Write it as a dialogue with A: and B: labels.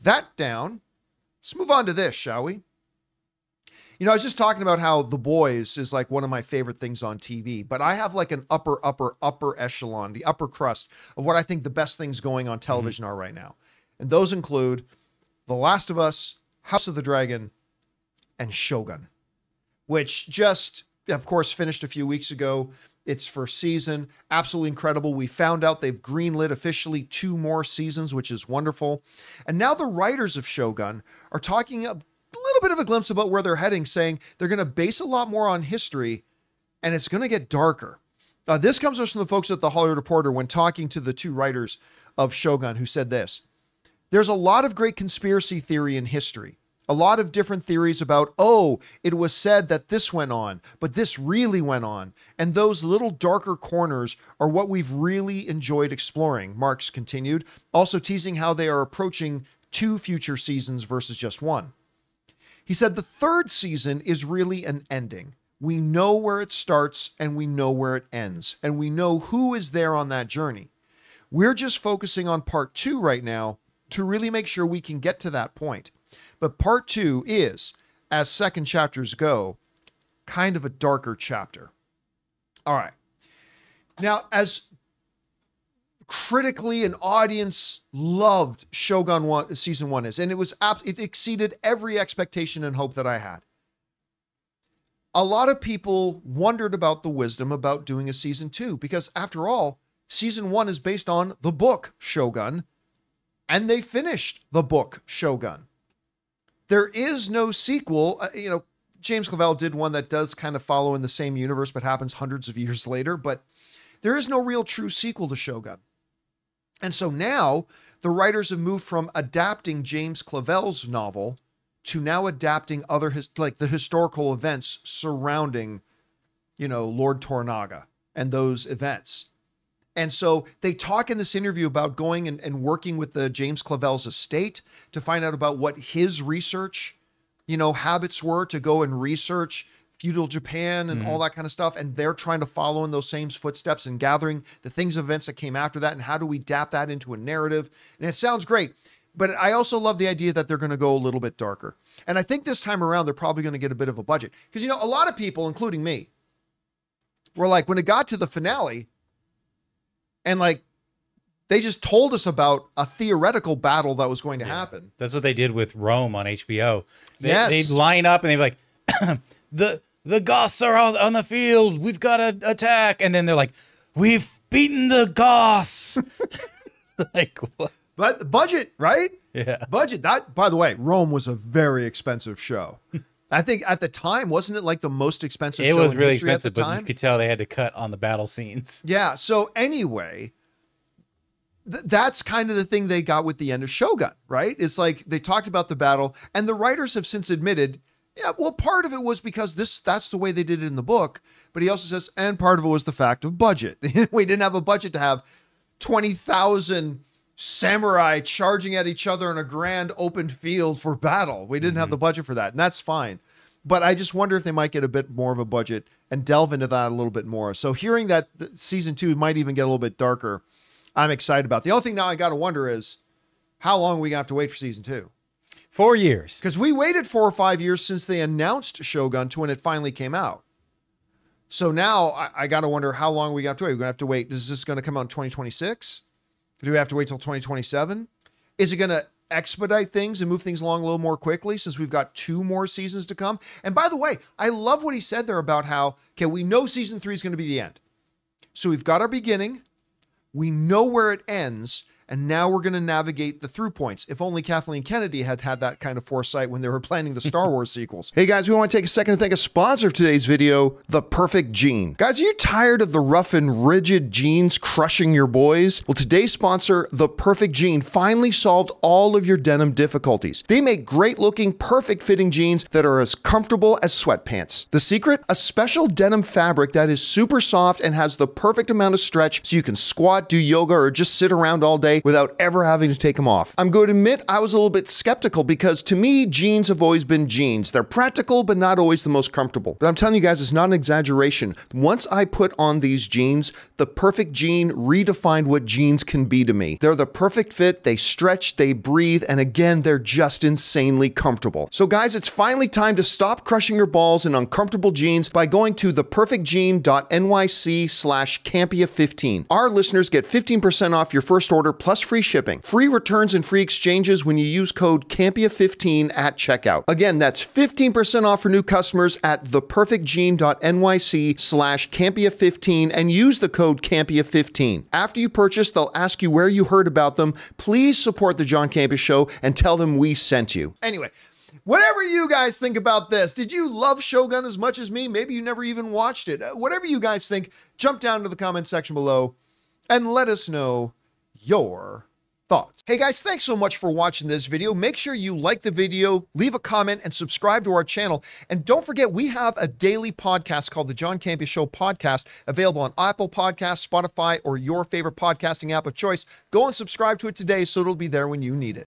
A: that down, let's move on to this, shall we? You know, I was just talking about how The Boys is like one of my favorite things on TV, but I have like an upper echelon, the upper crust of what I think the best things going on television are right now. And those include The Last of Us, House of the Dragon, and Shogun, which just, of course, finished a few weeks ago. Its first season, absolutely incredible. We found out they've greenlit officially 2 more seasons, which is wonderful. And now the writers of Shogun are talking a little bit of a glimpse about where they're heading, saying they're going to base a lot more on history, and it's going to get darker. This comes from the folks at The Hollywood Reporter when talking to the 2 writers of Shogun, who said this: there's a lot of great conspiracy theory in history. A lot of different theories about, oh, it was said that this went on, but this really went on. And those little darker corners are what we've really enjoyed exploring, Marks continued, also teasing how they are approaching 2 future seasons versus just 1. He said the 3rd season is really an ending. We know where it starts and we know where it ends, and we know who is there on that journey. We're just focusing on part 2 right now to really make sure we can get to that point. But part 2 is, as second chapters go, kind of a darker chapter. All right. Now, as critically an audience loved Shogun season 1 is, and it exceeded every expectation and hope that I had. A lot of people wondered about the wisdom about doing a season 2, because after all, season 1 is based on the book Shogun, and they finished the book Shogun. There is no sequel. James Clavell did one that does kind of follow in the same universe, but happens hundreds of years later. But there is no real true sequel to Shogun. And so now the writers have moved from adapting James Clavell's novel to now adapting other, the historical events surrounding, Lord Toranaga and those events. And so they talk in this interview about going and working with the James Clavell's estate to find out about what his research, habits were to go and research feudal Japan and all that kind of stuff. And they're trying to follow in those same footsteps and gathering the events that came after that. And how do we adapt that into a narrative? And it sounds great. But I also love the idea that they're going to go a little bit darker. And I think this time around, they're probably going to get a bit of a budget. Because, a lot of people, including me, were like, when it got to the finale, and they just told us about a theoretical battle that was going to happen.
B: That's what they did with Rome on HBO.
A: Yes.
B: They'd line up and they'd be like, the Goths are out on the field. We've got to attack. And then they're like, we've beaten the Goths. Like, what?
A: But the budget, right?
B: Yeah.
A: Budget. That, by the way, Rome was a very expensive show. I think at the time, wasn't it like the most expensive show in history? It was really expensive, but
B: you could tell they had to cut on the battle scenes.
A: Yeah. So anyway, that's kind of the thing they got with the end of Shogun, right? It's like they talked about the battle, and the writers have since admitted, yeah, well, part of it was because that's the way they did it in the book. But he also says, and part of it was the fact of budget. We didn't have a budget to have 20,000 samurai charging at each other in a grand open field for battle. We didn't have the budget for that, and that's fine. But I just wonder if they might get a bit more of a budget and delve into that a little bit more. So hearing that season 2 might even get a little bit darker, I'm excited about. The only thing now I got to wonder is how long are we going to have to wait for season 2?
B: 4 years.
A: Because we waited 4 or 5 years since they announced Shogun to when it finally came out. So now I got to wonder how long we have to wait. We're going to have to wait. Is this going to come out in 2026? Do we have to wait till 2027? Is it going to expedite things and move things along a little more quickly since we've got 2 more seasons to come? And by the way, I love what he said there about how, okay, we know season 3 is going to be the end. So we've got our beginning. We know where it ends. And now we're going to navigate the through points. If only Kathleen Kennedy had had that kind of foresight when they were planning the Star Wars sequels. Hey guys, we want to take a second to thank a sponsor of today's video, The Perfect Jean. Guys, are you tired of the rough and rigid jeans crushing your boys? Well, today's sponsor, The Perfect Jean, finally solved all of your denim difficulties. They make great looking, perfect fitting jeans that are as comfortable as sweatpants. The secret? A special denim fabric that is super soft and has the perfect amount of stretch so you can squat, do yoga, or just sit around all day day without ever having to take them off. I'm going to admit I was a little bit skeptical because to me, jeans have always been jeans. They're practical, but not always the most comfortable. But I'm telling you guys, it's not an exaggeration. Once I put on these jeans, the perfect jean redefined what jeans can be to me. They're the perfect fit, they stretch, they breathe, and again, they're just insanely comfortable. So guys, it's finally time to stop crushing your balls in uncomfortable jeans by going to theperfectjean.nyc/Campea15. Our listeners get 15% off your first order plus free shipping, free returns and free exchanges when you use code Campea15 at checkout. Again, that's 15% off for new customers at theperfectjean.nyc/Campea15 and use the code Campea15. After you purchase, they'll ask you where you heard about them. Please support the John Campea Show and tell them we sent you. Anyway, whatever you guys think about this, did you love Shogun as much as me? Maybe you never even watched it. Whatever you guys think, jump down to the comment section below and let us know your thoughts. Hey guys, thanks so much for watching this video. Make sure you like the video, leave a comment, and subscribe to our channel. And don't forget, we have a daily podcast called the John Campea Show Podcast, available on Apple Podcasts, Spotify, or your favorite podcasting app of choice. Go and subscribe to it today so it'll be there when you need it.